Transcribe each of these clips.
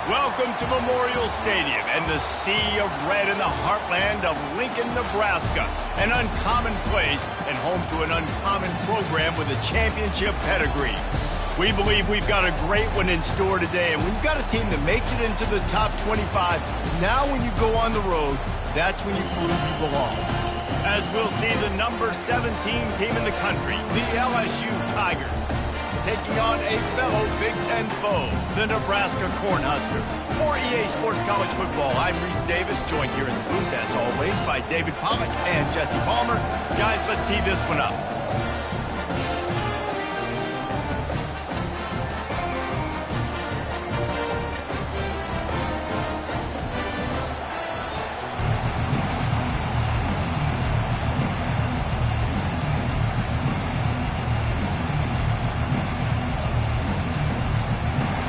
Welcome to Memorial Stadium and the sea of red in the heartland of Lincoln, Nebraska. An uncommon place and home to an uncommon program with a championship pedigree. We believe we've got a great one in store today, and we've got a team that makes it into the top 25. Now when you go on the road, that's when you prove you belong. As we'll see the number 17 team in the country, the LSU Tigers, taking on a fellow Big Ten foe, the Nebraska Cornhuskers. For EA Sports College Football, I'm Reese Davis, joined here in the booth, as always, by David Pollack and Jesse Palmer. Guys, let's tee this one up.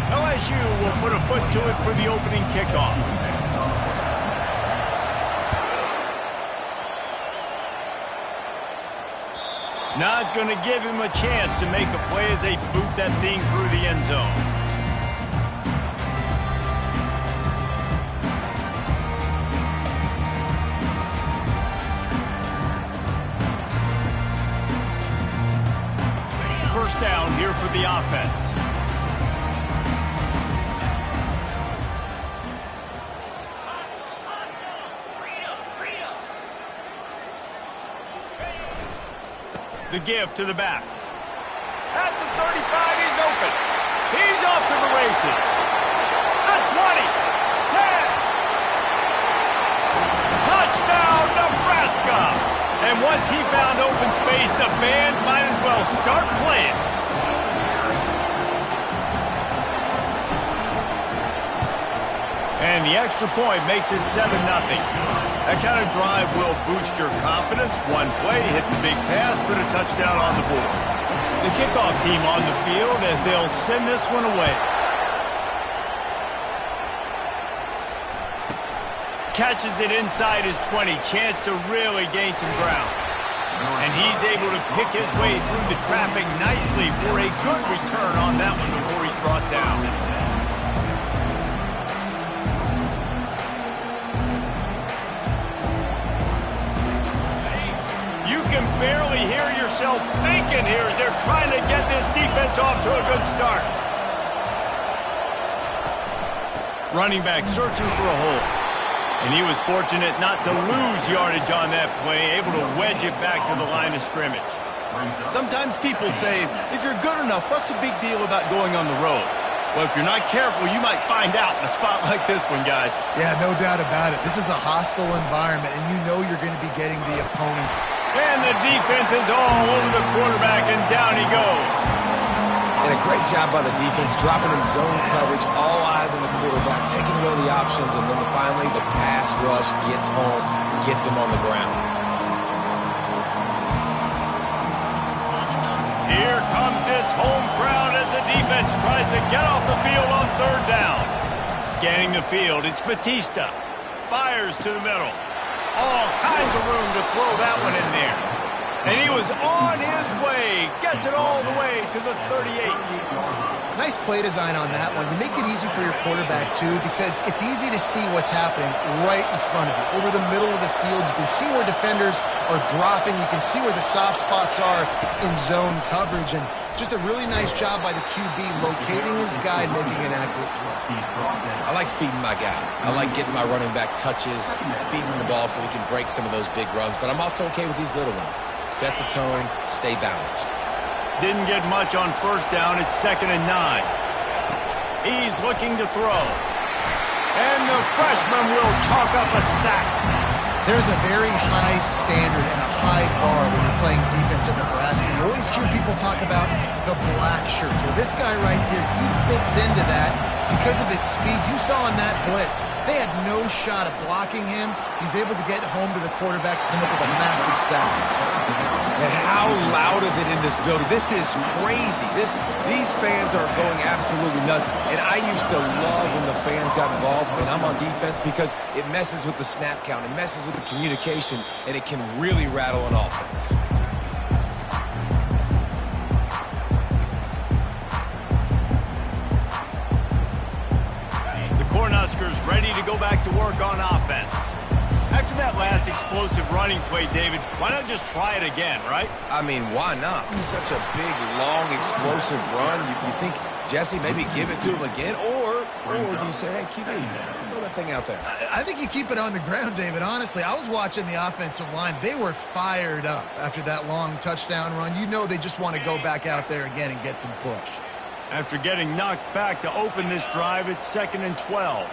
LSU will put a foot to it for the opening kickoff. Not going to give him a chance to make a play as they boot that thing through the end zone. First down here for the offense. The give to the back. At the 35, he's open. He's off to the races. The 20, 10. Touchdown, Nebraska. And once he found open space, the band might as well start playing. And the extra point makes it 7-0. That kind of drive will boost your confidence. One play, hit the big pass, put a touchdown on the board. The kickoff team on the field as they'll send this one away. Catches it inside his 20. Chance to really gain some ground. And he's able to pick his way through the traffic nicely for a good return on that one before he's brought down. Barely hear yourself thinking here as they're trying to get this defense off to a good start. Running back searching for a hole. And he was fortunate not to lose yardage on that play, able to wedge it back to the line of scrimmage. Sometimes people say, if you're good enough, what's the big deal about going on the road? Well, if you're not careful, you might find out in a spot like this one, guys. Yeah, no doubt about it. This is a hostile environment, and you know you're going to be getting the opponents. And the defense is all over the quarterback, and down he goes. And a great job by the defense, dropping in zone coverage, all eyes on the quarterback, taking away the options, and then finally the pass rush gets home, gets him on the ground. Here comes this home crowd as the defense tries to get off the field on third down. Scanning the field, it's Batista. Fires to the middle. All kinds of room to throw that one in there. And he was on his way. Gets it all the way to the 38. Nice play design on that one. You make it easy for your quarterback, too, because it's easy to see what's happening right in front of you. Over the middle of the field, you can see where defenders are dropping. You can see where the soft spots are in zone coverage. And just a really nice job by the QB locating his guy and making an accurate throw. I like feeding my guy. I like getting my running back touches, feeding him the ball so he can break some of those big runs. But I'm also okay with these little ones. Set the tone, stay balanced. Didn't get much on first down. It's 2nd and 9. He's looking to throw. And the freshman will chalk up a sack. There's a very high standard and a high bar when you're playing defense at Nebraska. You always hear people talk about the black shirts. Well, this guy right here, he fits into that because of his speed. You saw in that blitz, they had no shot at blocking him. He's able to get home to the quarterback to come up with a massive sack. And how loud is it in this building? This is crazy. These fans are going absolutely nuts. And I used to love when the fans got involved when I'm on defense because it messes with the snap count, it messes with the communication, and it can really rattle an offense. Cornhuskers ready to go back to work on offense. After that last explosive running play, David, why not just try it again, right? I mean, why not? Such a big, long, explosive run. You think, Jesse, maybe give it to him again? Or do you say, hey, QB, throw that thing out there? I think you keep it on the ground, David. Honestly, I was watching the offensive line. They were fired up after that long touchdown run. You know they just want to go back out there again and get some push. After getting knocked back to open this drive, it's 2nd and 12.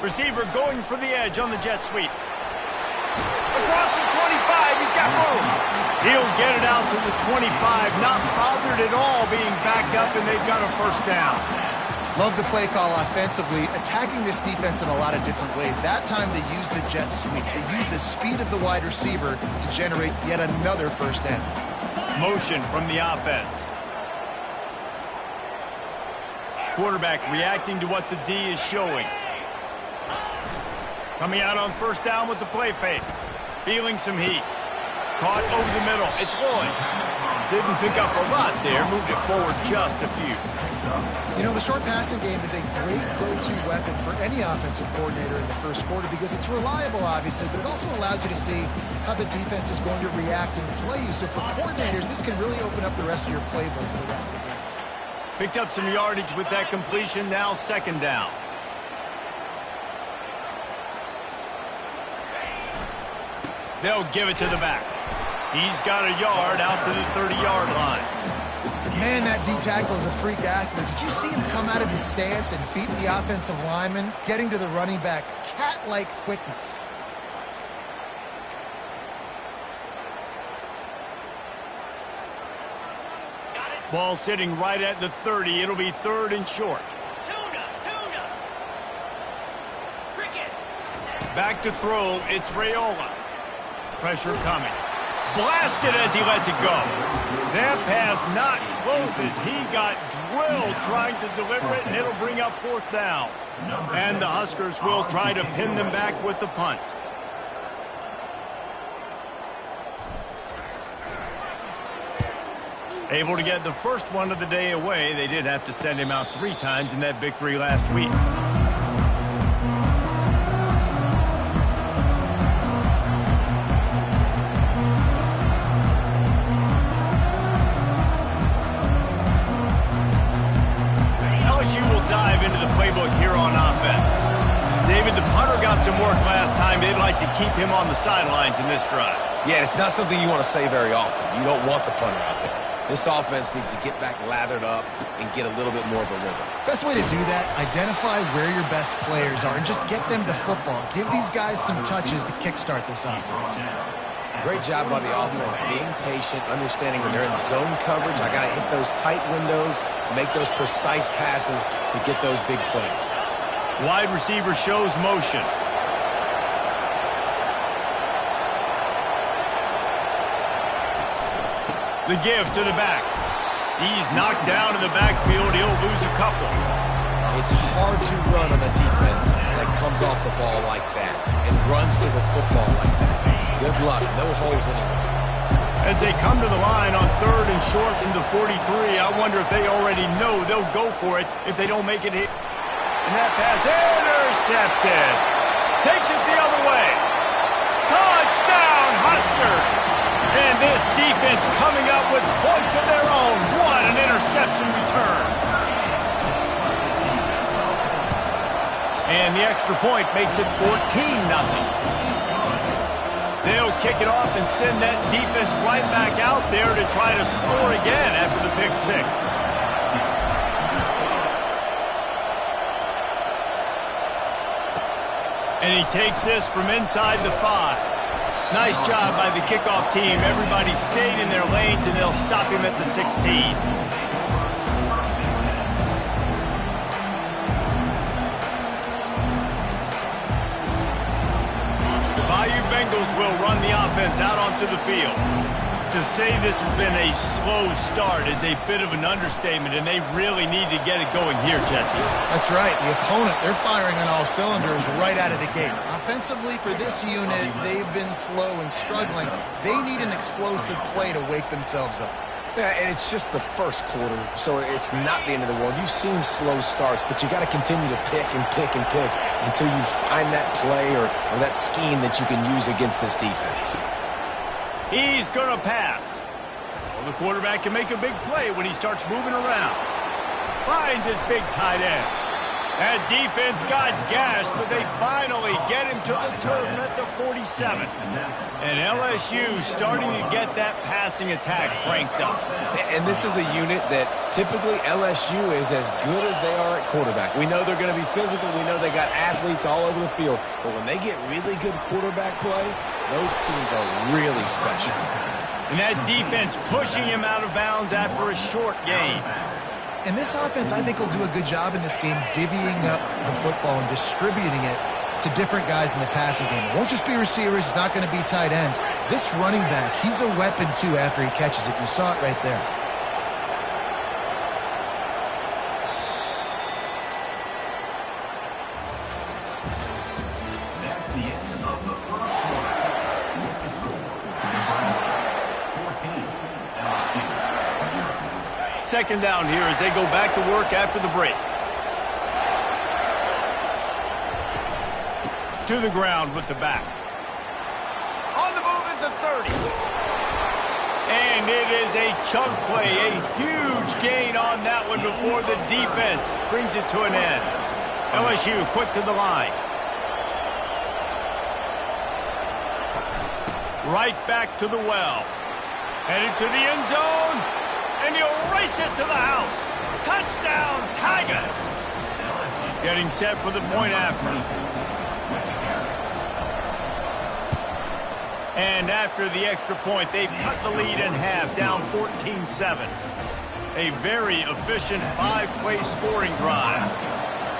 Receiver going for the edge on the jet sweep. Across the 25, he's got room. He'll get it out to the 25, not bothered at all being backed up, and they've got a first down. Love the play call offensively, attacking this defense in a lot of different ways. That time they used the jet sweep. They used the speed of the wide receiver to generate yet another first down. Motion from the offense. Quarterback reacting to what the D is showing. Coming out on first down with the play fake. Feeling some heat. Caught over the middle. It's Lloyd. Didn't pick up a lot there. Moved it forward just a few. You know, the short passing game is a great go-to weapon for any offensive coordinator in the first quarter because it's reliable, obviously, but it also allows you to see how the defense is going to react and play you. So for coordinators, this can really open up the rest of your playbook for the rest of the game. Picked up some yardage with that completion. Now 2nd down. They'll give it to the back. He's got a yard out to the 30-yard line. Man, that D tackle is a freak athlete. Did you see him come out of his stance and beat the offensive lineman, getting to the running back? Cat-like quickness. Ball sitting right at the 30. It'll be 3rd and short. Back to throw. It's Raiola. Pressure coming. Blasted as he lets it go. That pass not closes. He got drilled trying to deliver it, and it'll bring up 4th down. And the Huskers will try to pin them back with the punt. Able to get the first one of the day away. They did have to send him out 3 times in that victory last week. Dive into the playbook here on offense. David, the punter got some work last time. They'd like to keep him on the sidelines in this drive. Yeah, it's not something you want to say very often. You don't want the punter out there. This offense needs to get back lathered up and get a little bit more of a rhythm. Best way to do that, identify where your best players are and just get them the football. Give these guys some touches to kickstart this offense. Great job by the offense, being patient, understanding when they're in zone coverage, I got to hit those tight windows, make those precise passes to get those big plays. Wide receiver shows motion. The give to the back. He's knocked down in the backfield. He'll lose a couple. It's hard to run on a defense that comes off the ball like that and runs to the football like that. Good luck. No holes anywhere. As they come to the line on 3rd and short from the 43, I wonder if they already know they'll go for it if they don't make it hit. And that pass intercepted. Takes it the other way. Touchdown, Huskers! And this defense coming up with points of their own. What an interception return. And the extra point makes it 14-0. They'll kick it off and send that defense right back out there to try to score again after the pick 6. And he takes this from inside the 5. Nice job by the kickoff team. Everybody stayed in their lanes, and they'll stop him at the 16. Bengals will run the offense out onto the field. To say this has been a slow start is a bit of an understatement, and they really need to get it going here, Jesse. That's right. The opponent, they're firing on all cylinders right out of the gate. Offensively, for this unit, they've been slow and struggling. They need an explosive play to wake themselves up. Yeah, and it's just the first quarter, so it's not the end of the world. You've seen slow starts, but you got to continue to pick and pick and pick until you find that play or that scheme that you can use against this defense. He's going to pass. Well, the quarterback can make a big play when he starts moving around. Finds his big tight end. That defense got gashed, but they finally get him to the turf at the 47. And LSU starting to get that passing attack cranked up. And this is a unit that typically LSU is as good as they are at quarterback. We know they're going to be physical. We know they got athletes all over the field. But when they get really good quarterback play, those teams are really special. And that defense pushing him out of bounds after a short gain. And this offense, I think, will do a good job in this game divvying up the football and distributing it to different guys in the passing game. It won't just be receivers. It's not going to be tight ends. This running back, he's a weapon, too, after he catches it. You saw it right there. That's the end of the first quarter. Nebraska, 14, LSU. Second down here as they go back to work after the break. To the ground with the back. On the move at the 30. And it is a chunk play, a huge gain on that one before the defense brings it to an end. LSU quick to the line. Right back to the well. Headed to the end zone. And he'll race it to the house. Touchdown, Tigers. Getting set for the point after. And after the extra point, they've cut the lead in half, down 14-7. A very efficient 5-play scoring drive.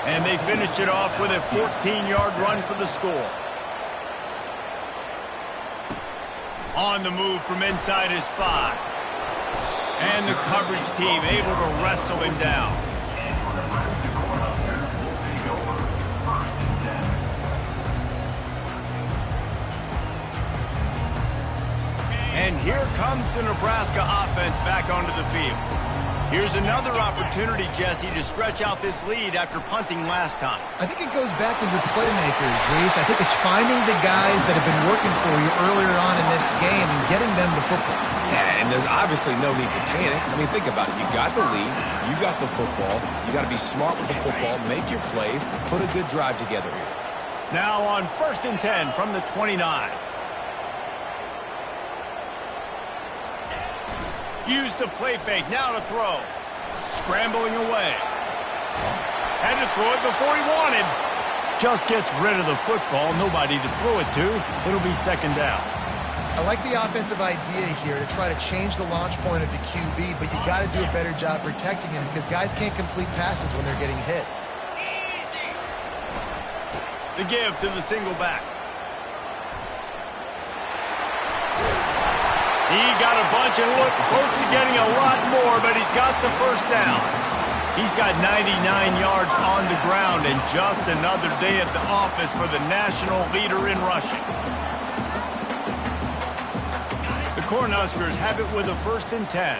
And they finished it off with a 14-yard run for the score. On the move from inside his 5. And the coverage team able to wrestle him down. And here comes the Nebraska offense back onto the field. Here's another opportunity, Jesse, to stretch out this lead after punting last time. I think it goes back to your playmakers, Reese. I think it's finding the guys that have been working for you earlier on in this game and getting them the football. Yeah, and there's obviously no need to panic. I mean, think about it. You got the lead. You got the football. You got to be smart with the football. Make your plays. Put a good drive together here. Now on 1st and 10 from the 29. Use the play fake, now to throw. Scrambling away. Had to throw it before he wanted. Just gets rid of the football, nobody to throw it to. It'll be second down. I like the offensive idea here to try to change the launch point of the QB, but you got to do a better job protecting him because guys can't complete passes when they're getting hit. The give to the single back. He got a bunch and looked close to getting a lot more, but he's got the first down. He's got 99 yards on the ground and just another day at the office for the national leader in rushing. The Cornhuskers have it with a 1st and 10.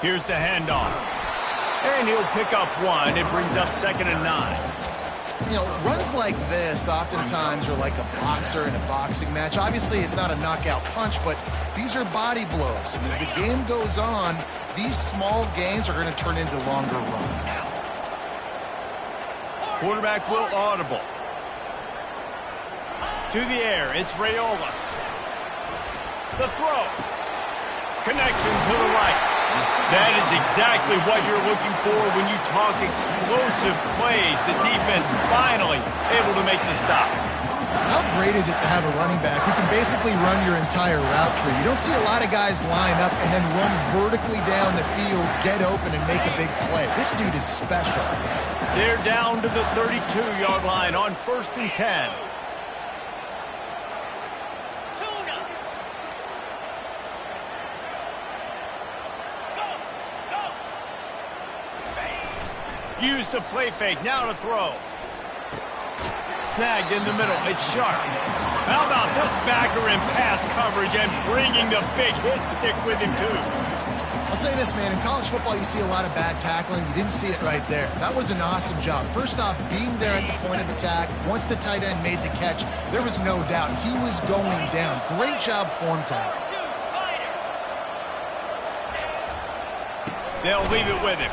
Here's the handoff. And he'll pick up one. It brings up 2nd and 9. You know, runs like this oftentimes are like a boxer in a boxing match. Obviously, it's not a knockout punch, but these are body blows. And as the game goes on, these small gains are going to turn into longer runs. Quarterback will audible. To the air, it's Raiola. The throw. Connection to the right. That is exactly what you're looking for when you talk explosive plays. The defense finally able to make the stop. How great is it to have a running back who can basically run your entire route tree? You don't see a lot of guys line up and then run vertically down the field, get open, and make a big play. This dude is special. They're down to the 32-yard line on 1st and 10. Use the play fake, now to throw. Snagged in the middle. It's sharp. How about this backer in pass coverage and bringing the big hit stick with him, too? I'll say this, man. In college football, you see a lot of bad tackling. You didn't see it right there. That was an awesome job. First off, being there at the point of attack. Once the tight end made the catch, there was no doubt he was going down. Great job form tackle. They'll leave it with him.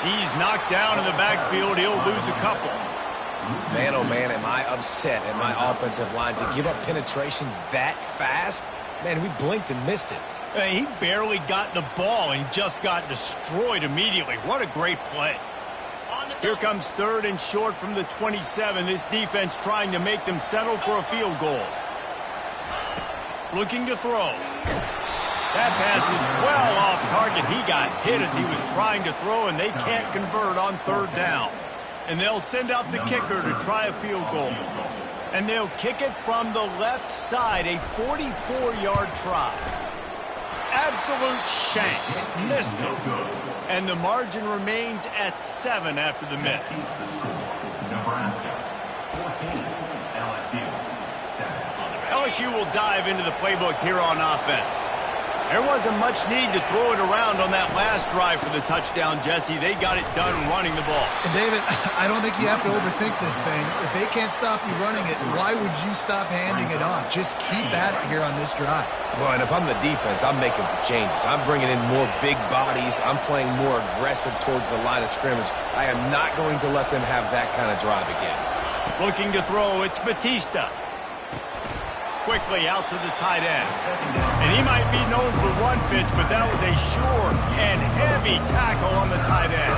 He's knocked down in the backfield. He'll lose a couple. Man, oh man, am I upset at my offensive line to give up penetration that fast? Man, we blinked and missed it. He barely got the ball and just got destroyed immediately. What a great play. Here comes 3rd and short from the 27. This defense trying to make them settle for a field goal. Looking to throw. That pass is well off target. He got hit as he was trying to throw, and they can't convert on 3rd down. And they'll send out the kicker to try a field goal. And they'll kick it from the left side, a 44-yard try. Absolute shank. Missed him. And the margin remains at 7 after the miss. Nebraska 14, LSU 7. LSU will dive into the playbook here on offense. There wasn't much need to throw it around on that last drive for the touchdown, Jesse. They got it done running the ball. And David, I don't think you have to overthink this thing. If they can't stop you running it, why would you stop handing it off? Just keep at it here on this drive. Well, and if I'm the defense, I'm making some changes. I'm bringing in more big bodies. I'm playing more aggressive towards the line of scrimmage. I am not going to let them have that kind of drive again. Looking to throw, it's Batista. Quickly out to the tight end. And he might be known for run fits, but that was a sure and heavy tackle on the tight end.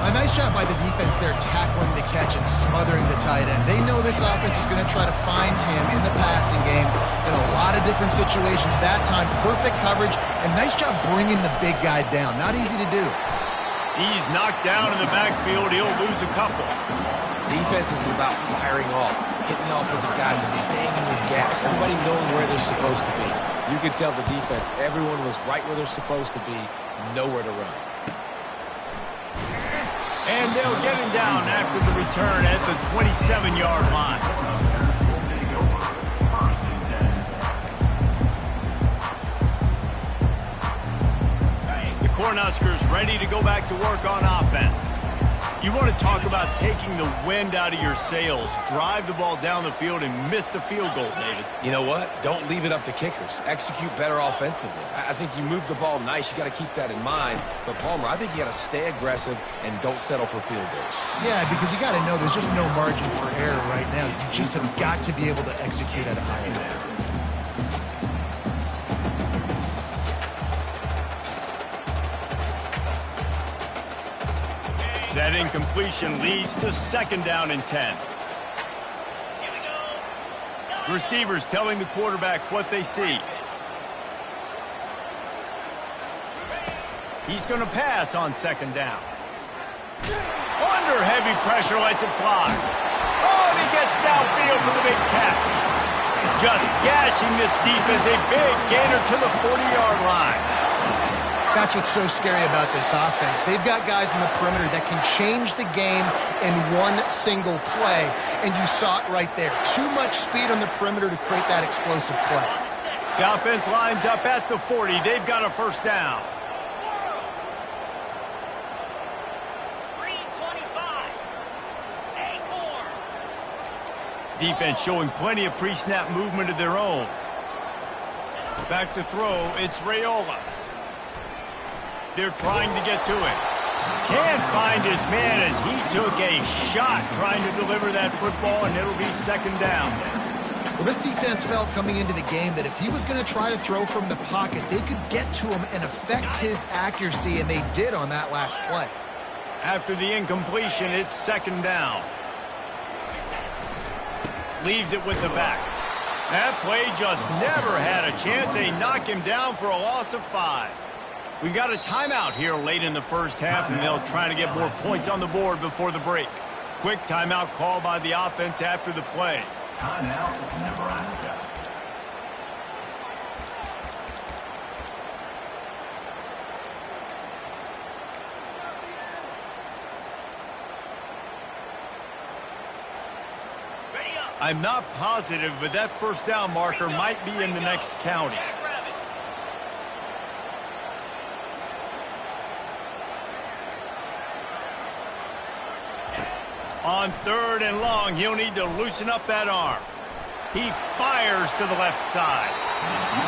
A nice job by the defense there tackling the catch and smothering the tight end. They know this offense is going to try to find him in the passing game in a lot of different situations. That time, perfect coverage, and nice job bringing the big guy down. Not easy to do. He's knocked down in the backfield. He'll lose a couple. Defense is about firing off, hitting the offensive guys and staying in the gaps. Everybody knowing where they're supposed to be. You could tell the defense, everyone was right where they're supposed to be, nowhere to run. And they'll get him down after the return at the 27-yard line. Take over 1st and 10. The Cornhuskers ready to go back to work on offense. You want to talk about taking the wind out of your sails. Drive the ball down the field and miss the field goal, David. You know what? Don't leave it up to kickers. Execute better offensively. I think you move the ball nice. You got to keep that in mind. But, Palmer, I think you got to stay aggressive and don't settle for field goals. Yeah, because you got to know there's just no margin for error right now. You just have got to be able to execute at a high level. That incompletion leads to 2nd down and 10. Receivers telling the quarterback what they see. He's going to pass on 2nd down. Under heavy pressure, lets it fly. Oh, and he gets downfield for the big catch. Just gashing this defense, a big gainer to the 40-yard line. That's what's so scary about this offense. They've got guys in the perimeter that can change the game in one single play, and you saw it right there. Too much speed on the perimeter to create that explosive play. The offense lines up at the 40. They've got a 1st down. Defense showing plenty of pre-snap movement of their own. Back to throw, it's Raiola. They're trying to get to him. Can't find his man as he took a shot trying to deliver that football, and it'll be 2nd down. Well, this defense felt coming into the game that if he was going to try to throw from the pocket, they could get to him and affect his accuracy, and they did on that last play. After the incompletion, it's 2nd down. Leaves it with the back. That play just never had a chance. They knock him down for a loss of 5. We've got a timeout here late in the 1st half, and they'll try to get more points on the board before the break. Quick timeout call by the offense after the play. Timeout, Nebraska. I'm not positive, but that first down marker might be in the next county. On 3rd and long, he'll need to loosen up that arm. He fires to the left side.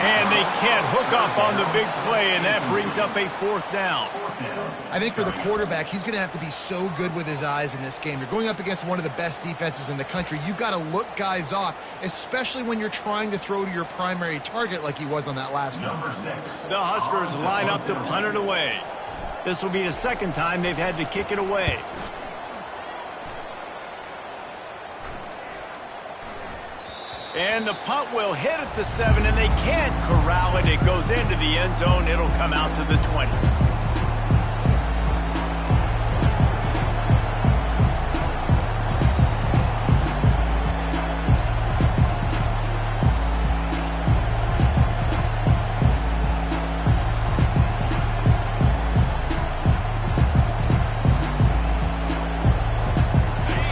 And they can't hook up on the big play, and that brings up a 4th down. I think for the quarterback, he's going to have to be so good with his eyes in this game. You're going up against one of the best defenses in the country. You've got to look guys off, especially when you're trying to throw to your primary target like he was on that last one. The Huskers line up to punt it away. This will be the second time they've had to kick it away. And the punt will hit at the 7, and they can't corral it. It goes into the end zone. It'll come out to the 20.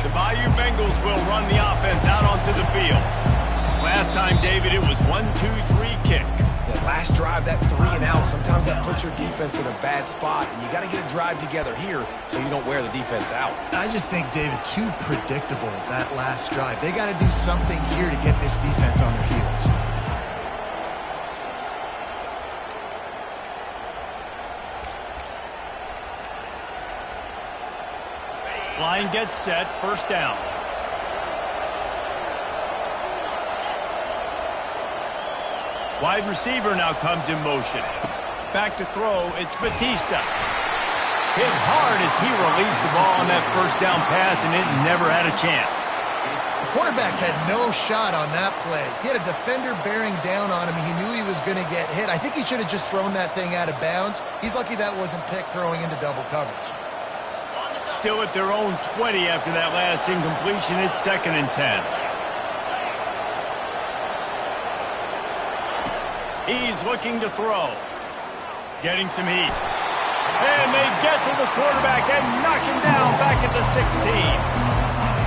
The Bayou Bengals will run the offense out onto the field. Last time, David, it was 1-2-3 kick. That last drive, that 3 and out, sometimes that puts your defense in a bad spot, and you got to get a drive together here so you don't wear the defense out. I just think, David, too predictable, that last drive. They got to do something here to get this defense on their heels. Line gets set, first down. Wide receiver now comes in motion. Back to throw, it's Batista. Hit hard as he released the ball on that first down pass, and it never had a chance. The quarterback had no shot on that play. He had a defender bearing down on him. He knew he was going to get hit. I think he should have just thrown that thing out of bounds. He's lucky that wasn't picked throwing into double coverage. Still at their own 20 after that last incompletion. It's 2nd and 10. He's looking to throw. Getting some heat. And they get to the quarterback and knock him down back at the 16.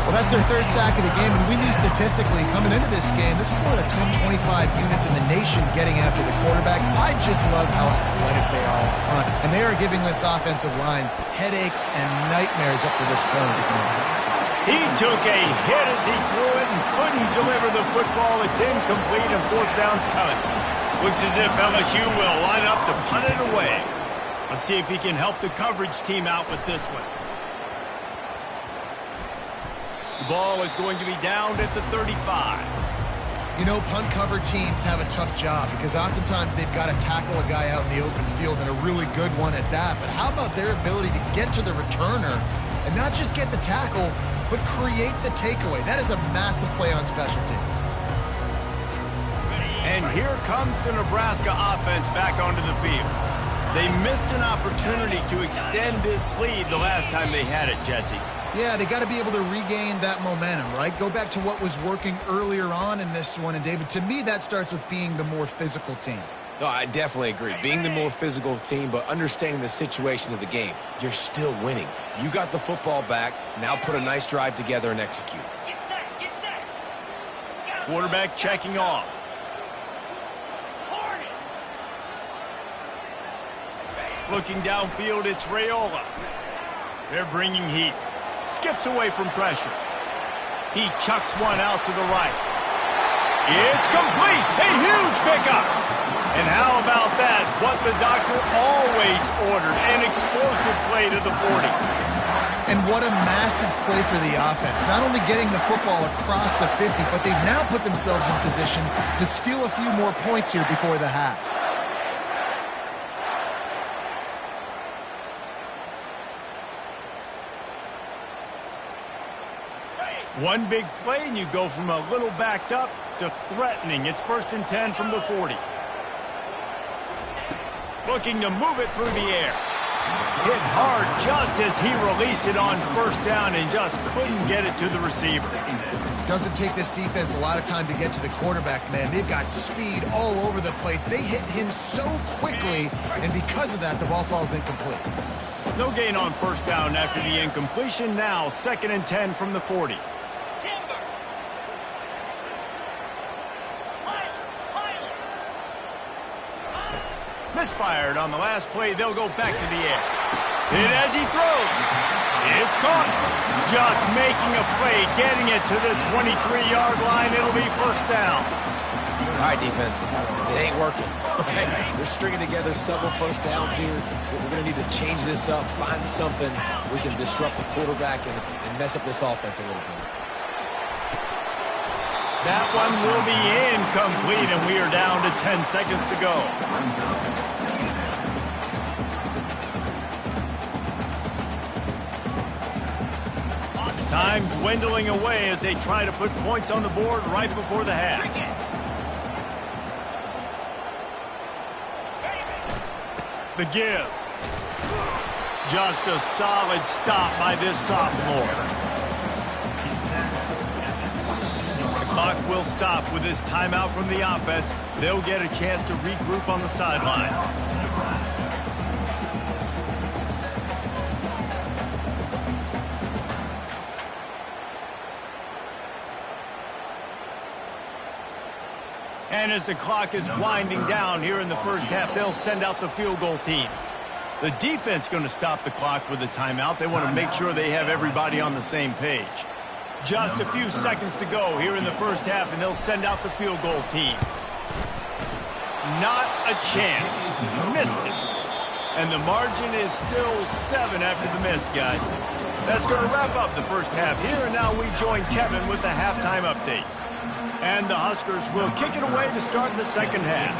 Well, that's their 3rd sack of the game, and we knew statistically coming into this game, this is one of the top 25 units in the nation getting after the quarterback. I just love how athletic they are up front, and they are giving this offensive line headaches and nightmares up to this point of the game. He took a hit as he threw it and couldn't deliver the football. It's incomplete, and 4th down's coming. Looks as if LSU will line up to punt it away. Let's see if he can help the coverage team out with this one. The ball is going to be down at the 35. You know, punt cover teams have a tough job because oftentimes they've got to tackle a guy out in the open field, and a really good one at that. But how about their ability to get to the returner and not just get the tackle, but create the takeaway? That is a massive play on special teams. And here comes the Nebraska offense back onto the field. They missed an opportunity to extend this lead the last time they had it, Jesse. Yeah, they got to be able to regain that momentum, right? Go back to what was working earlier on in this one. And, David, to me, that starts with being the more physical team. No, I definitely agree. Being the more physical team, but understanding the situation of the game. You're still winning. You got the football back. Now put a nice drive together and execute. Get set, get set. Quarterback checking off. Looking downfield, it's Raiola. They're bringing heat. Skips away from pressure. He chucks one out to the right. It's complete. A huge pickup. And how about that? What the doctor always ordered. An explosive play to the 40. And what a massive play for the offense. Not only getting the football across the 50, but they've now put themselves in position to steal a few more points here before the half. One big play, and you go from a little backed up to threatening. It's 1st and 10 from the 40. Looking to move it through the air. Hit hard just as he released it on 1st down and just couldn't get it to the receiver. Doesn't take this defense a lot of time to get to the quarterback, man. They've got speed all over the place. They hit him so quickly, and because of that, the ball falls incomplete. No gain on 1st down after the incompletion. Now 2nd and 10 from the 40. Misfired on the last play. They'll go back to the air. Hit as he throws. It's caught. Just making a play, getting it to the 23-yard line. It'll be first down. All right, defense. It ain't working. We're stringing together several first downs here. We're going to need to change this up, find something we can disrupt the quarterback and mess up this offense a little bit. That one will be incomplete, and we are down to 10 seconds to go. Time dwindling away as they try to put points on the board right before the half. The give. Just a solid stop by this sophomore. The clock will stop with this timeout from the offense. They'll get a chance to regroup on the sideline. And as the clock is winding down here in the first half, they'll send out the field goal team. The defense going to stop the clock with a timeout. They want to make sure they have everybody on the same page. Just a few seconds to go here in the first half, and they'll send out the field goal team. Not a chance. Missed it. And the margin is still 7 after the miss, guys. That's going to wrap up the first half here, and now we join Kevin with the halftime update. And the Huskers will kick it away to start the second half.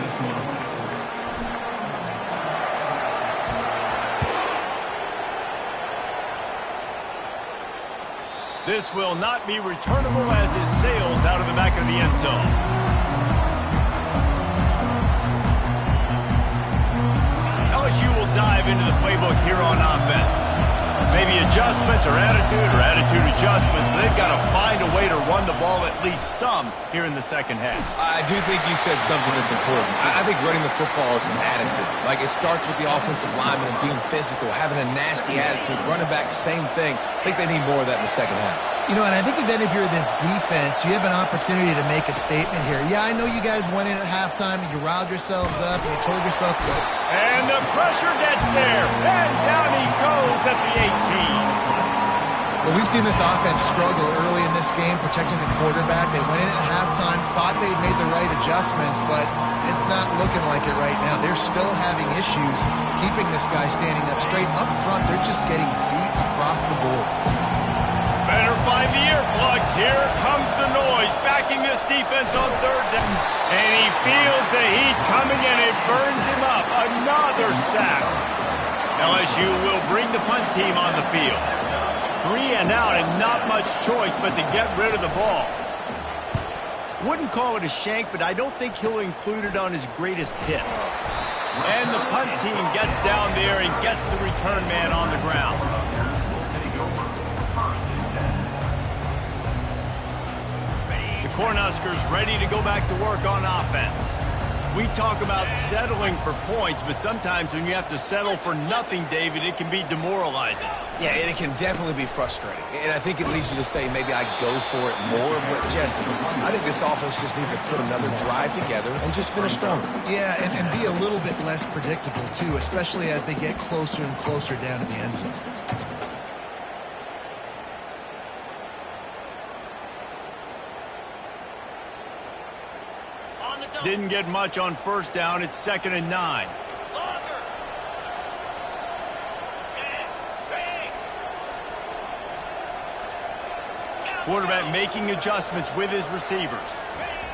This will not be returnable as it sails out of the back of the end zone. LSU will dive into the playbook here on offense. Maybe adjustments or attitude adjustments, but they've got to find a way to run the ball at least some here in the second half. I do think you said something that's important. I think running the football is an attitude. Like, it starts with the offensive lineman and being physical, having a nasty attitude. Running back, same thing. I think they need more of that in the second half. You know, and I think even if you're this defense, you have an opportunity to make a statement here. Yeah, I know you guys went in at halftime and you riled yourselves up and you told yourself to. And the pressure gets there. And down he goes at the 18. Well, we've seen this offense struggle early in this game, protecting the quarterback. They went in at halftime, thought they'd made the right adjustments, but it's not looking like it right now. They're still having issues keeping this guy standing up straight. Up front, they're just getting beat across the board. Better find the earplugs. Here comes the noise, backing this defense on third down. And he feels the heat coming, and it burns him up. Another sack. LSU will bring the punt team on the field. 3 and out, and not much choice but to get rid of the ball. Wouldn't call it a shank, but I don't think he'll include it on his greatest hits. And the punt team gets down there and gets the return man on the ground. The Cornhuskers ready to go back to work on offense. We talk about settling for points, but sometimes when you have to settle for nothing, David, it can be demoralizing. Yeah, and it can definitely be frustrating. And I think it leads you to say maybe I go for it more. But, Jesse, I think this offense just needs to put another drive together and just finish stronger. Yeah, and be a little bit less predictable, too, especially as they get closer and closer down to the end zone. Didn't get much on first down. It's 2nd and 9. Quarterback making adjustments with his receivers.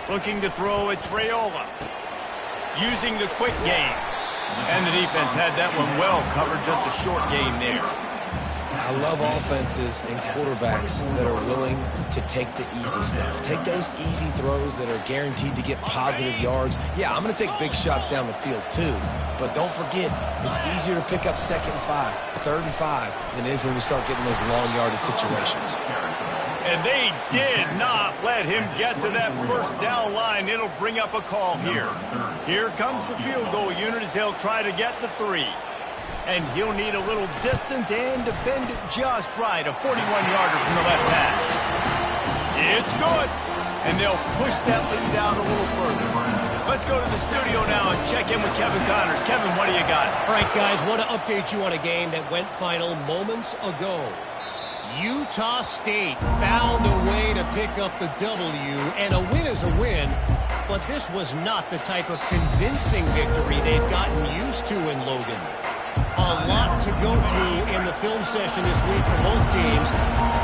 Looking to throw, it's Raiola. Using the quick game. And the defense had that one well covered, just a short game there. I love offenses and quarterbacks that are willing to take the easy stuff. Take those easy throws that are guaranteed to get positive yards. Yeah, I'm going to take big shots down the field too. But don't forget, it's easier to pick up 2nd and 5, 3rd and 5 than it is when we start getting those long yardage situations. And they did not let him get to that first down line. It'll bring up a call here. Here comes the field goal unit as they'll try to get the 3. And he'll need a little distance and defend it just right. A 41-yarder from the left hash. It's good. And they'll push that lead out a little further. Let's go to the studio now and check in with Kevin Connors. Kevin, what do you got? All right, guys, want to update you on a game that went final moments ago. Utah State found a way to pick up the W, and a win is a win, but this was not the type of convincing victory they've gotten used to in Logan. A lot to go through in the film session this week for both teams,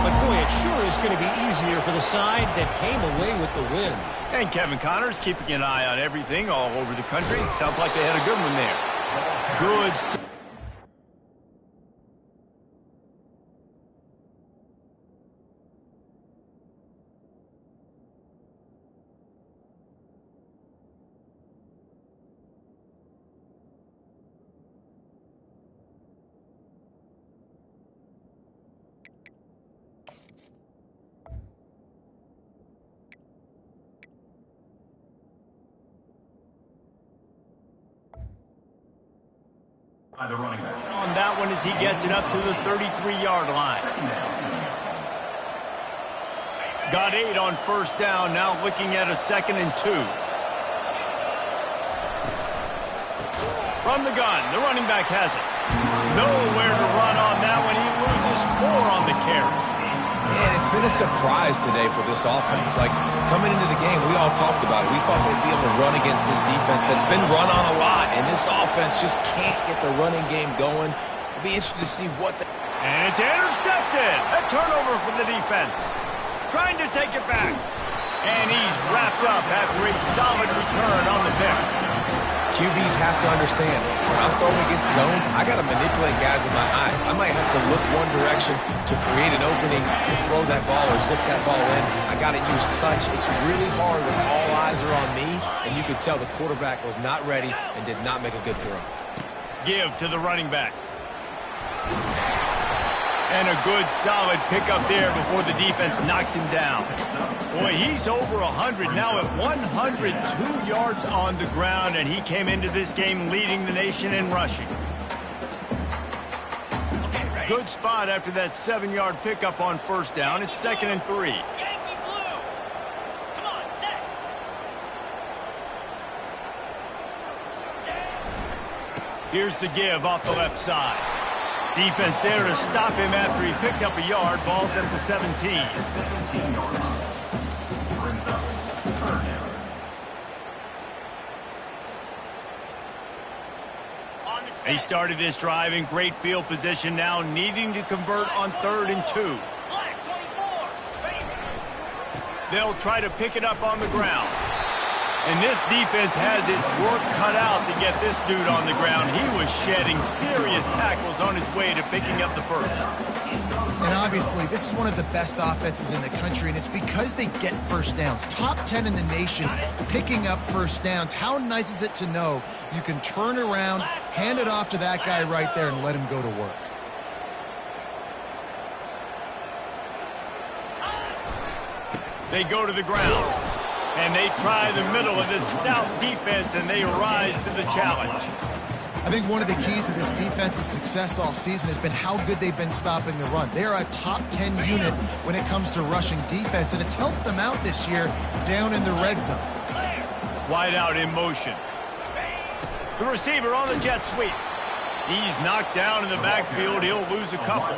but boy, it sure is going to be easier for the side that came away with the win. And Kevin Connors keeping an eye on everything all over the country. Sounds like they had a good one there. Good. By the running back. On that one as he gets it up to the 33-yard line. Got 8 on first down, now looking at a 2nd and 2. From the gun, the running back has it. Nowhere to run on that one. He loses 4 on the carry. Man, it's been a surprise today for this offense. Like, coming into the game, we all talked about it. We thought they'd be able to run against this defense that's been run on a lot, and this offense just can't get the running game going. It'll be interesting to see what the... And it's intercepted. A turnover for the defense. Trying to take it back. And he's wrapped up after a solid return on the pick. QBs have to understand, when I'm throwing against zones, I got to manipulate guys with my eyes. I might have to look one direction to create an opening to throw that ball or zip that ball in. I got to use touch. It's really hard when all eyes are on me, and you could tell the quarterback was not ready and did not make a good throw. Give to the running back. And a good, solid pickup there before the defense knocks him down. Boy, he's over 100 now at 102 yards on the ground, and he came into this game leading the nation in rushing. Good spot after that 7-yard pickup on first down. It's 2nd and 3. Here's the give off the left side. Defense there to stop him after he picked up a yard. Ball's at the 17. He started this drive in great field position, now needing to convert on 3rd and 2. They'll try to pick it up on the ground. And this defense has its work cut out to get this dude on the ground. He was shedding serious tackles on his way to picking up the first. And obviously, this is one of the best offenses in the country, and it's because they get first downs. Top 10 in the nation picking up first downs. How nice is it to know you can turn around, hand it off to that guy right there, and let him go to work. They go to the ground. And they try the middle of this stout defense, and they rise to the challenge. I think one of the keys to this defense's success all season has been how good they've been stopping the run. They're a top 10 unit when it comes to rushing defense, and it's helped them out this year down in the red zone. Wide out in motion. The receiver on the jet sweep. He's knocked down in the backfield. He'll lose a couple.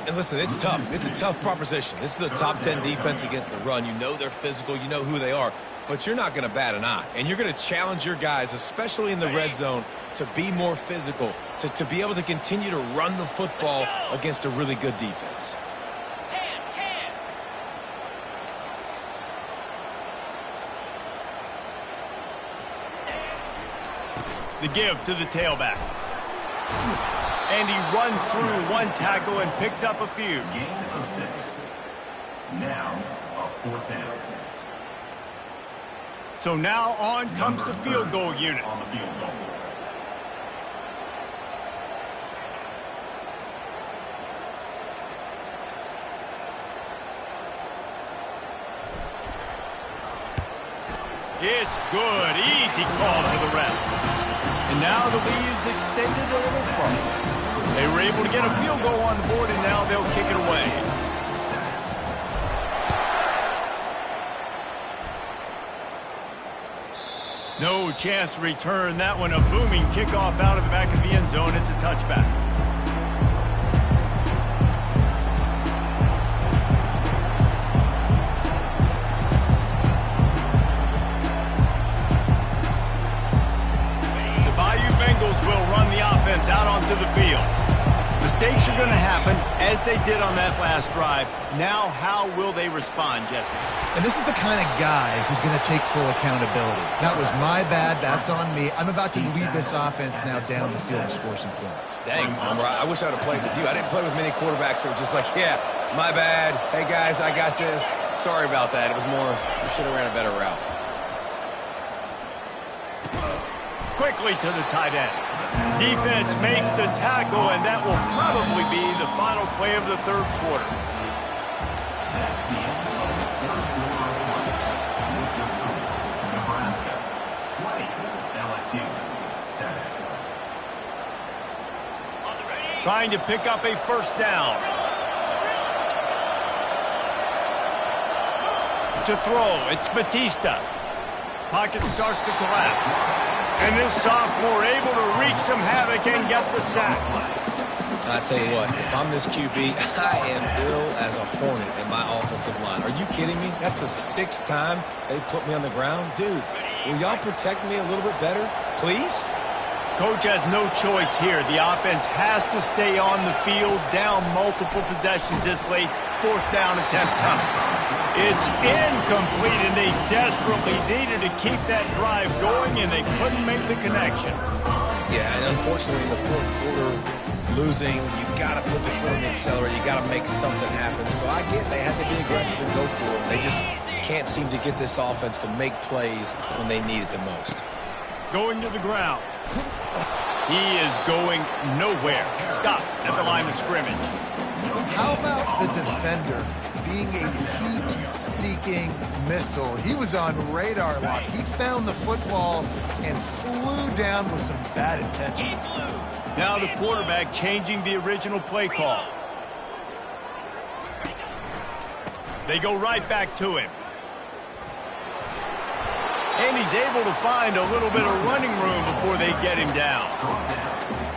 And listen, it's tough. It's a tough proposition. This is a top 10 defense against the run. You know they're physical. You know who they are. But you're not going to bat an eye. And you're going to challenge your guys, especially in the red zone, to be more physical, to be able to continue to run the football against a really good defense. The give to the tailback. And he runs through one tackle and picks up a few. Gain of 6. Now, a 4th down. So now on comes the field goal unit. On the field goal. It's good. Easy call for the ref. And now the lead is extended a little further. They were able to get a field goal on the board, and now they'll kick it away. No chance to return that one. A booming kickoff out of the back of the end zone. It's a touchback. The Bayou Bengals will run the offense out onto the field. Mistakes are going to happen, as they did on that last drive. Now, how will they respond, Jesse? And this is the kind of guy who's going to take full accountability. That was my bad. That's on me. I'm about to lead this offense now down the field and score some points. Dang, Palmer, I wish I would have played with you. I didn't play with many quarterbacks that were just like, yeah, my bad. Hey, guys, I got this. Sorry about that. It was more, we should have ran a better route. Quickly to the tight end. Defense makes the tackle, and that will probably be the final play of the third quarter. Nebraska 20, LSU 7. Trying to pick up a first down. To throw, it's Batista. Pocket starts to collapse. And this sophomore able to wreak some havoc and get the sack. I tell you what, if I'm this QB, I am ill as a hornet in my offensive line. Are you kidding me? That's the 6th time they put me on the ground. Dudes, will y'all protect me a little bit better, please? Coach has no choice here. The offense has to stay on the field, down multiple possessions this late. 4th down attempt coming. It's incomplete, and they desperately needed to keep that drive going, and they couldn't make the connection. Yeah, and unfortunately in the 4th quarter, losing, you got to put the foot on the accelerator. You got to make something happen. So I get they had to be aggressive and go for it. They just can't seem to get this offense to make plays when they need it the most. Going to the ground. He is going nowhere. Stop at the line of scrimmage. How about the defender being a heat-seeking missile? He was on radar lock. He found the football and flew down with some bad intentions. Now the quarterback changing the original play call. They go right back to him. And he's able to find a little bit of running room before they get him down.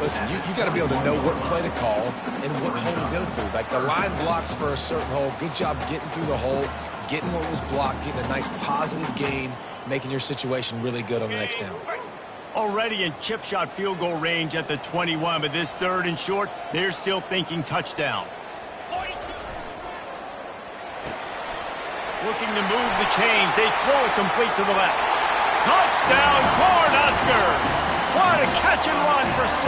Listen, you got to be able to know what play to call and what hole to go through. Like the line blocks for a certain hole. Good job getting through the hole, getting what was blocked, getting a nice positive gain, making your situation really good on the next down. Already in chip shot field goal range at the 21, but this 3rd and short, they're still thinking touchdown. Looking to move the chains. They throw it complete to the left. Touchdown, Cornhuskers! What a catch and run for 6.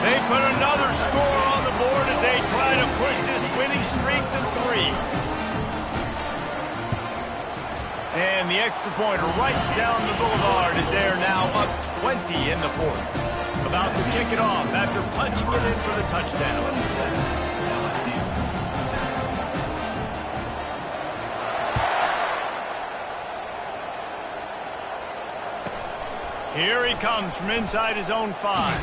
They put another score on the board as they try to push this winning streak to 3. And the extra pointer right down the boulevard is there now up 20 in the 4th. About to kick it off after punching it in for the touchdown. Here he comes from inside his own 5.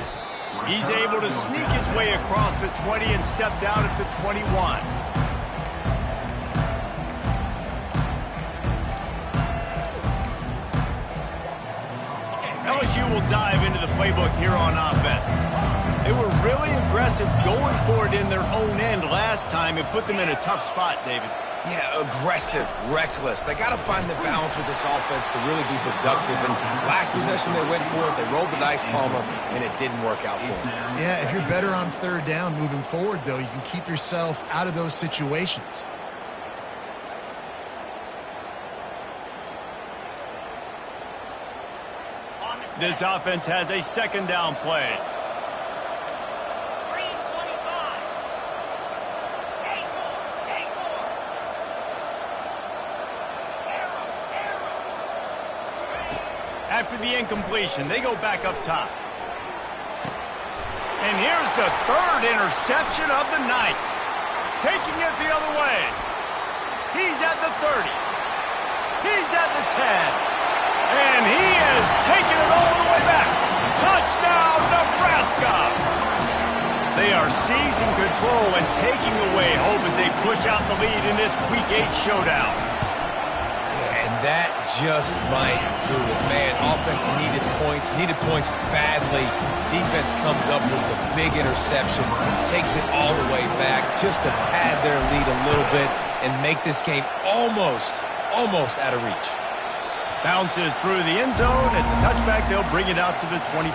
He's able to sneak his way across the 20 and steps out at the 21. LSU will dive into the playbook here on offense. They were really aggressive going for it in their own end last time. It put them in a tough spot, David. Yeah, aggressive, reckless. They got to find the balance with this offense to really be productive. And last possession they went for it. They rolled the dice, Palmer, and it didn't work out for them. Yeah, if you're better on 3rd down moving forward, though, you can keep yourself out of those situations. This offense has a 2nd down play. After the incompletion, they go back up top. And here's the 3rd interception of the night. Taking it the other way. He's at the 30. He's at the 10. And he is taking it all the way back. Touchdown, Nebraska! They are seizing control and taking away hope as they push out the lead in this Week 8 showdown. And that just might do it. Man, offense needed points badly. Defense comes up with the big interception, takes it all the way back just to pad their lead a little bit and make this game almost out of reach. Bounces through the end zone. It's a touchback. They'll bring it out to the 25.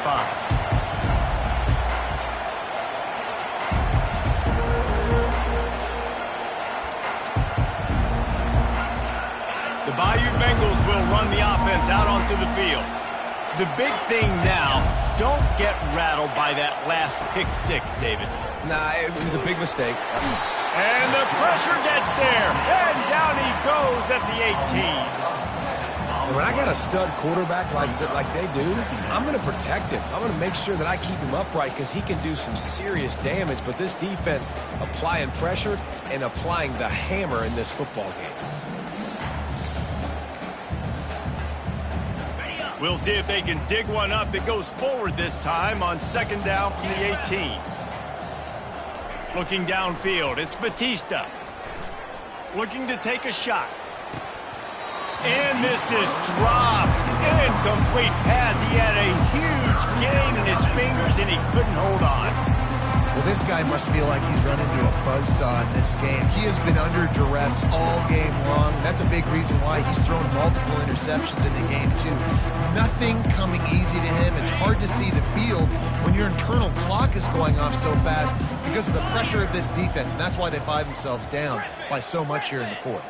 The Bayou Bengals will run the offense out onto the field. The big thing now, don't get rattled by that last pick-6, David. Nah, it was a big mistake. And the pressure gets there. And down he goes at the 18. And when I got a stud quarterback like they do, I'm going to protect him. I'm going to make sure that I keep him upright because he can do some serious damage. But this defense applying pressure and applying the hammer in this football game. We'll see if they can dig one up that goes forward this time on second down from the 18. Looking downfield, it's Batista. Looking to take a shot. And this is dropped. Incomplete pass. He had a huge gain in his fingers and he couldn't hold on. Well, this guy must feel like he's run into a buzzsaw in this game. He has been under duress all game long. That's a big reason why he's thrown multiple interceptions in the game, too. Nothing coming easy to him. It's hard to see the field when your internal clock is going off so fast because of the pressure of this defense, and that's why they find themselves down by so much here in the fourth.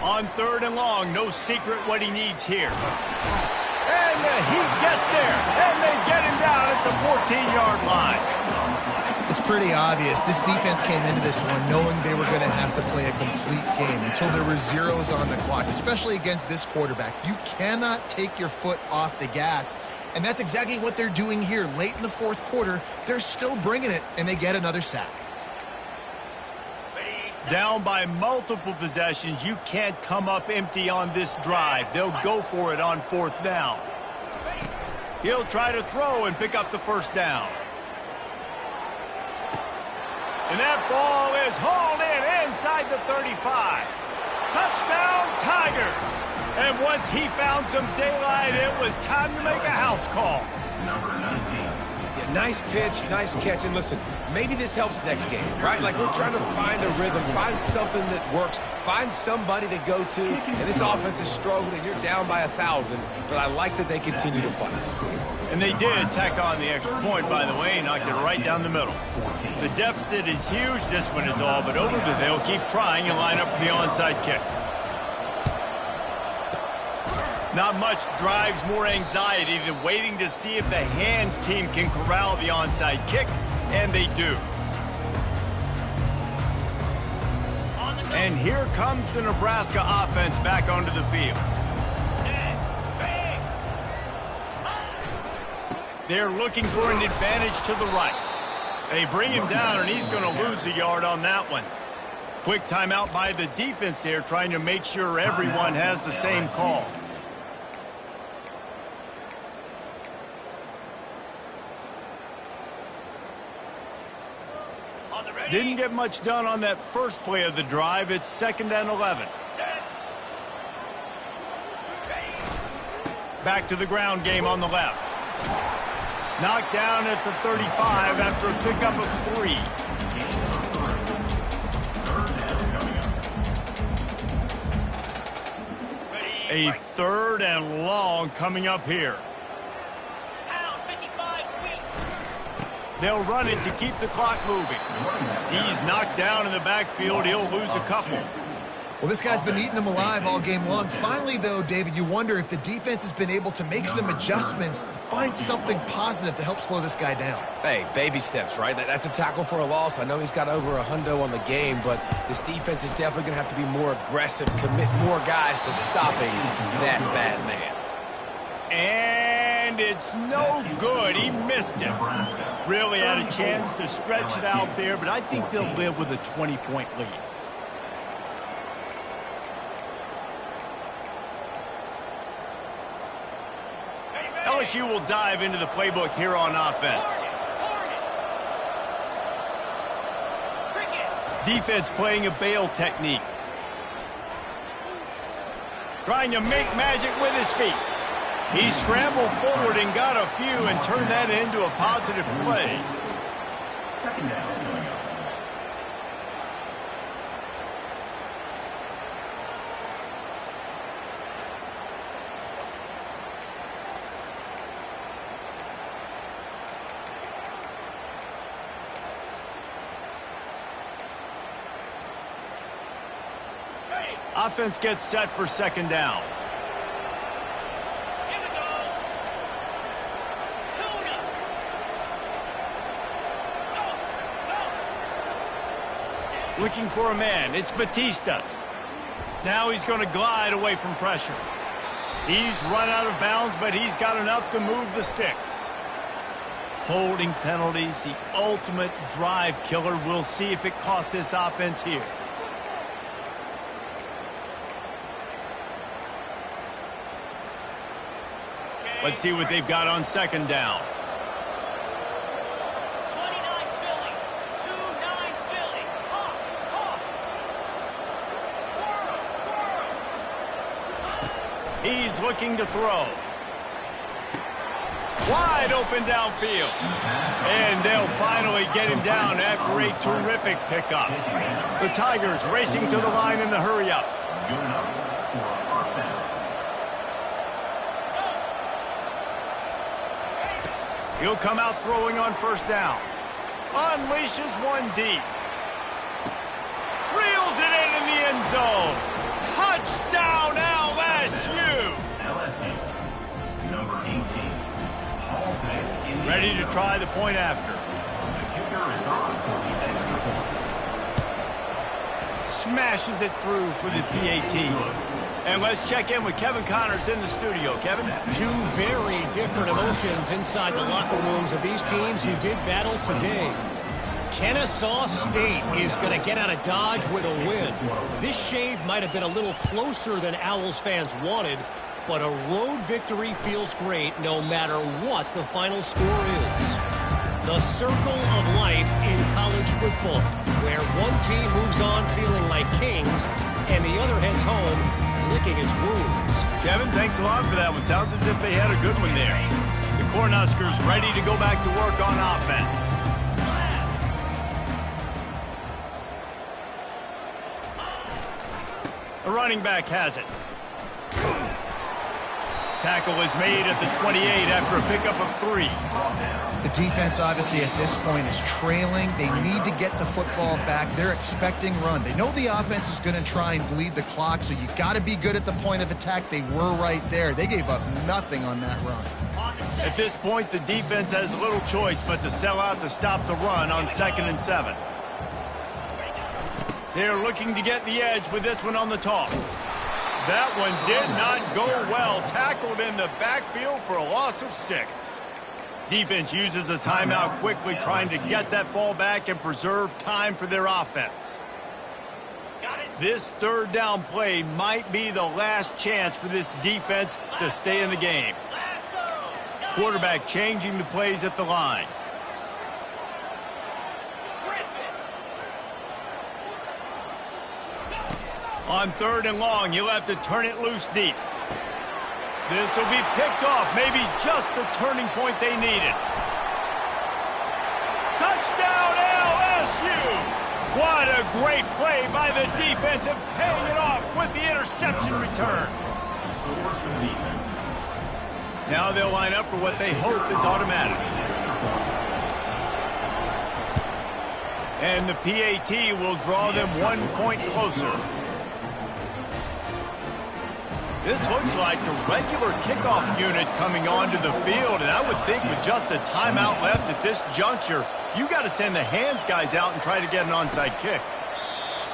On third and long, no secret what he needs here. And the Heat gets there, and they get him down at the 14-yard line. It's pretty obvious. This defense came into this one knowing they were going to have to play a complete game until there were zeros on the clock, especially against this quarterback. You cannot take your foot off the gas, and that's exactly what they're doing here. Late in the fourth quarter, they're still bringing it, and they get another sack. Down by multiple possessions, you can't come up empty on this drive. They'll go for it on fourth down. He'll try to throw and pick up the first down. And that ball is hauled in inside the 35. Touchdown, Tigers! And once he found some daylight, it was time to make a house call. Number 19. Yeah, nice pitch, nice catch. And listen, maybe this helps next game, right? Like we're trying to find a rhythm, find something that works, find somebody to go to. And this offense is struggling, and you're down by 1,000. But I like that they continue to fight. And they did tack on the extra point, by the way, knocked it right down the middle. The deficit is huge. This one is all but over, but they'll keep trying and line up for the onside kick. Not much drives more anxiety than waiting to see if the hands team can corral the onside kick, and they do. And here comes the Nebraska offense back onto the field. They're looking for an advantage to the right. They bring him down, and he's going to lose a yard on that one. Quick timeout by the defense there, trying to make sure everyone has the same calls. Didn't get much done on that first play of the drive. It's 2nd and 11. Back to the ground game on the left. Knocked down at the 35 after a pickup of 3. A 3rd and long coming up here. They'll run it to keep the clock moving. He's knocked down in the backfield. He'll lose a couple. Well, this guy's been eating them alive all game long. Finally, though, David, you wonder if the defense has been able to make some adjustments, find something positive to help slow this guy down. Hey, baby steps, right? That's a tackle for a loss. I know he's got over a hundo on the game, but this defense is definitely going to have to be more aggressive, commit more guys to stopping that bad man. And it's no good. He missed it. Really had a chance to stretch it out there, but I think they'll live with a 20-point lead. LSU will dive into the playbook here on offense. Defense playing a bail technique. trying to make magic with his feet. He scrambled forward and got a few and turned that into a positive play. Second down. Offense gets set for second down. Here we go. Tuna. Go. Looking for a man. It's Batista. Now he's going to glide away from pressure. He's run out of bounds, but he's got enough to move the sticks. Holding penalties, the ultimate drive killer. We'll see if it costs this offense here. Let's see what they've got on second down. 29 Philly. 2-9 Philly. Hawk. Squirrel. He's looking to throw. Wide open downfield. And they'll finally get him down after a terrific pickup. The Tigers racing to the line in the hurry-up. Good enough for a first down. He'll come out throwing on first down. Unleashes one deep. Reels it in the end zone. Touchdown, LSU! LSU, number 18. Ready to try the point after. The kicker is on for the extra point. Smashes it through for the PAT. And let's check in with Kevin Connors in the studio. Kevin? Two very different emotions inside the locker rooms of these teams who did battle today. Kennesaw State is going to get out of Dodge with a win. This shave might have been a little closer than Owls fans wanted, but a road victory feels great no matter what the final score is. The circle of life in college football, where one team moves on feeling like kings and the other heads home licking its wounds. Kevin, thanks a lot for that one. Sounds as if they had a good one there. The Cornhuskers ready to go back to work on offense. The running back has it. Tackle is made at the 28 after a pickup of 3. The defense, obviously, at this point is trailing. They need to get the football back. They're expecting run. They know the offense is going to try and bleed the clock, so you got to be good at the point of attack. They were right there. They gave up nothing on that run. At this point, the defense has little choice but to sell out to stop the run on 2nd and 7. They're looking to get the edge with this one on the toss. That one did not go well. Tackled in the backfield for a loss of 6. Defense uses a timeout quickly, trying to get that ball back and preserve time for their offense. This third down play might be the last chance for this defense to stay in the game. Quarterback changing the plays at the line. On 3rd and long, you'll have to turn it loose deep. This will be picked off, maybe just the turning point they needed. Touchdown, LSU! What a great play by the defense and paying it off with the interception return. Scores for the defense. Now they'll line up for what they hope is automatic. And the PAT will draw them 1 point closer. This looks like the regular kickoff unit coming onto the field, and I would think with just a timeout left at this juncture, you got to send the hands guys out and try to get an onside kick.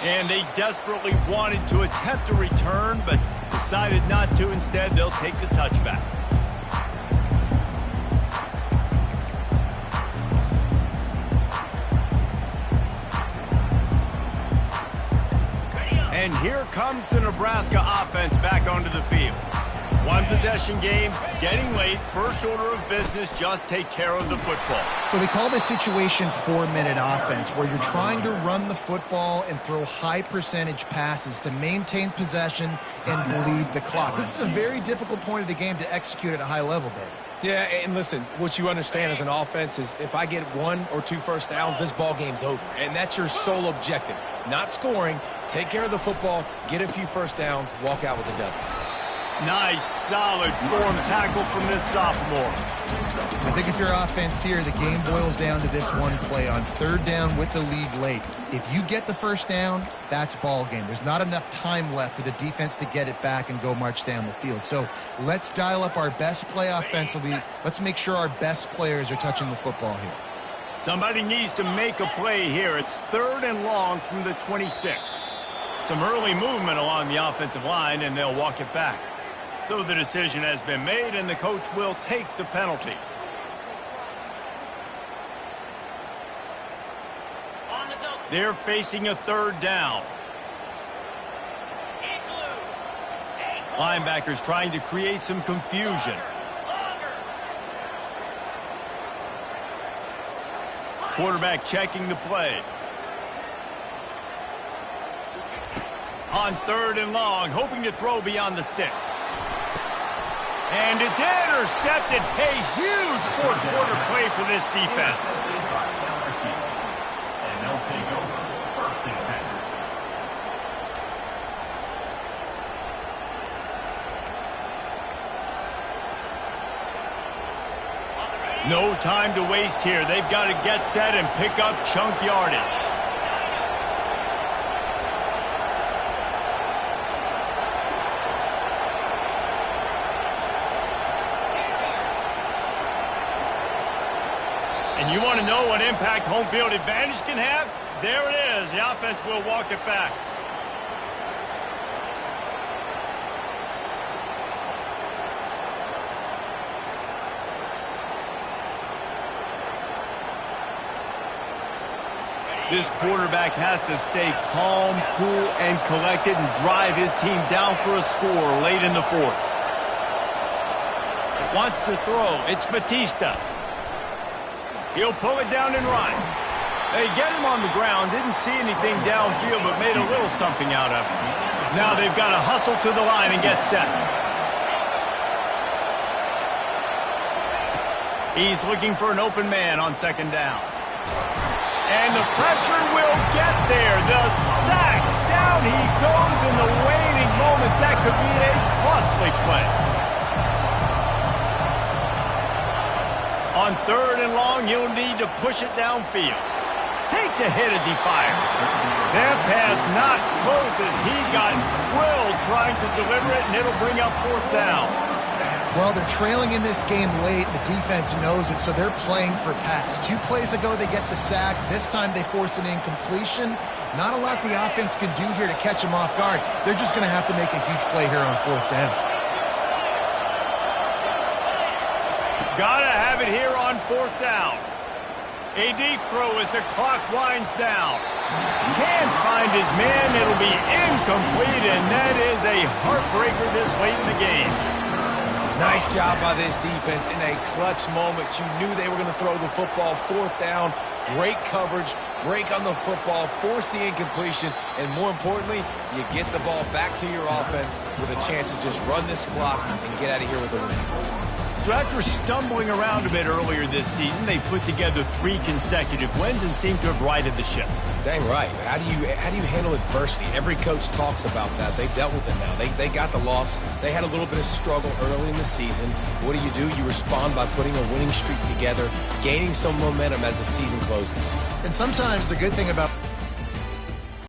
And they desperately wanted to attempt a return, but decided not to. Instead, they'll take the touchback. And here comes the Nebraska offense back onto the field. One possession game, getting late, first order of business, just take care of the football. So they call this situation 4-minute offense, where you're trying to run the football and throw high percentage passes to maintain possession and bleed the clock. This is a very difficult point of the game to execute at a high level, Dave. Yeah, and listen, what you understand as an offense is if I get 1 or 2 first downs, this ball game's over. And that's your sole objective. Not scoring, take care of the football, get a few first downs, walk out with a W. Nice, solid form tackle from this sophomore. I think if you're offense here, the game boils down to this one play on 3rd down with the lead late. If you get the first down, that's ball game. There's not enough time left for the defense to get it back and go march down the field. So let's dial up our best play offensively. Let's make sure our best players are touching the football here. Somebody needs to make a play here. It's 3rd and long from the 26. Some early movement along the offensive line, and they'll walk it back. So the decision has been made, and the coach will take the penalty. They're facing a 3rd down. Linebackers trying to create some confusion. Quarterback checking the play. On 3rd and long, hoping to throw beyond the sticks. And it's intercepted. A huge fourth-quarter play for this defense. And they'll take over 1st and 10. No time to waste here. They've got to get set and pick up chunk yardage. And you want to know what impact home field advantage can have? There it is. The offense will walk it back. This quarterback has to stay calm, cool, and collected and drive his team down for a score late in the 4th. Wants to throw. It's Batista. He'll pull it down and run. They get him on the ground. Didn't see anything downfield, but made a little something out of it. Now they've got to hustle to the line and get set. He's looking for an open man on 2nd down. And the pressure will get there. The sack. Down he goes in the waning moments. That could be a costly play. On 3rd and long, he'll need to push it downfield. Takes a hit as he fires. That pass not close as he got drilled trying to deliver it, and it'll bring up 4th down. Well, they're trailing in this game late. The defense knows it, so they're playing for pass. 2 plays ago, they get the sack. This time, they force an incompletion. Not a lot the offense can do here to catch them off guard. They're just going to have to make a huge play here on 4th down. Gotta have it here on 4th down. A deep throw as the clock winds down. Can't find his man. It'll be incomplete, and that is a heartbreaker this late in the game. Nice job by this defense in a clutch moment. You knew they were going to throw the football. 4th down, great coverage, break on the football, force the incompletion, and more importantly, you get the ball back to your offense with a chance to just run this clock and get out of here with a win. So after stumbling around a bit earlier this season, they put together 3 consecutive wins and seem to have righted the ship. Dang right. How do you handle adversity? Every coach talks about that. They've dealt with it now. They got the loss. They had a little bit of struggle early in the season. What do? You respond by putting a winning streak together, gaining some momentum as the season closes. And sometimes the good thing about